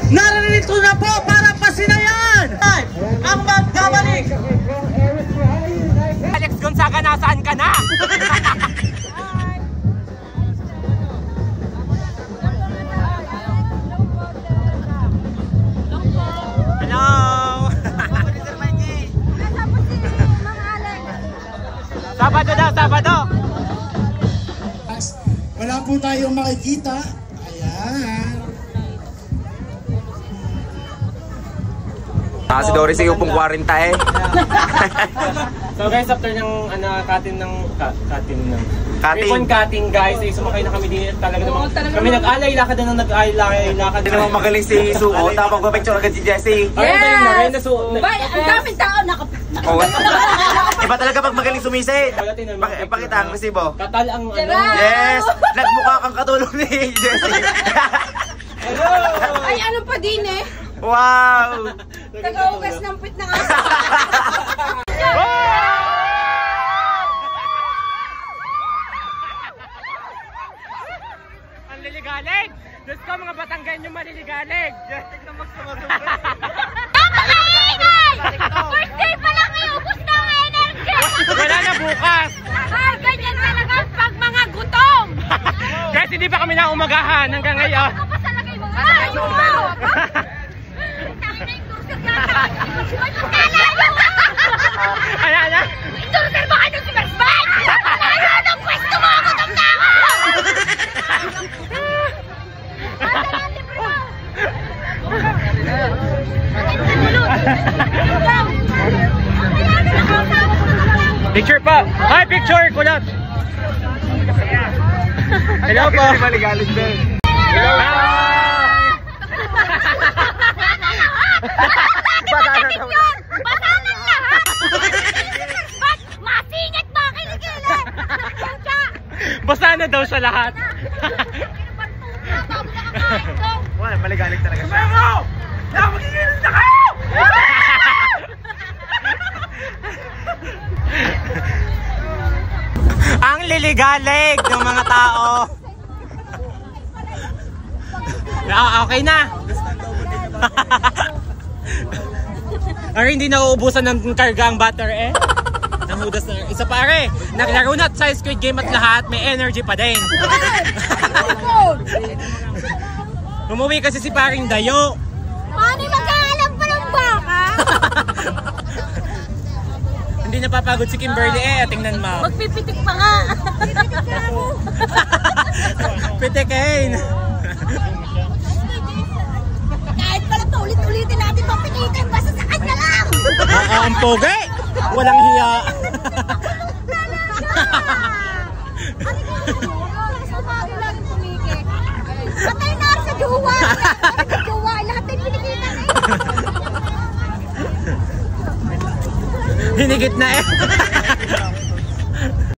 Naririto na po para pasinayan ang magbabalik. Alex Gonzaga, nasaan ka na? Sabado daw, Sabado. Wala po tayong makikita. Ayan. Si Doris ay upong 40 eh. So guys, after ng cutting Cutting. cutting guys, ay sumakay na kami din talaga naman. Kami nag-alay lakad na nag-alay lakad. Hindi naman magaling si Suo. Tapos magpapicture agad si Jessie. Yes! Ang daming tao Iba talaga pag magaling sumisid. Pakita ang resibo. Katal ang Yes! Nagmukha kang katulong ni Jessie. Ay, ano pa din eh? Wow! Nag-augas ng pit ng asa. Ang liligalig! Diyos ko, mga Batanggan yung maliligalig! Napakaingay! First day pa lang may ubos ng energy! Wala na bukas! Ay, ganyan talaga pag mga gutom! Guys, hindi pa kami naumagahan hanggang ngayon. Kapag talaga yung mga ayaw mo! Ano? Iturter mo kayo si Mersman! Ano ang pwesto mo ako ng tao? Picture pa! Hi, picture! Kulot! Hello po! Maligalig din. Hello! Batanan lahat! Masingit mga kilikili! Basta na daw siya lahat. Wala, maligalig talaga siya. Magigilid na kayo! Ang liligalig ng mga tao. Okay na. Or hindi nauubusan ng karga ang butter eh. Nahudas na. Isa pa are. Naglaro na sa Squid Game at lahat may energy pa din. Umuwi kasi si paring Dayo. Ano magkaalam pa ng baka? Hindi napapagod si Kimberly eh. Tingnan mo. Magpipitik pa nga. Pipitik ka mo. Pitikin. Kahit pala pa ulit-ulitin natin mapikitin. Basta sa kanya lang. Ang pogi. Walang hiya. Patay na sa jowa. Sa jowa. Lahat ay pinikitan eh. Hinigit na eh.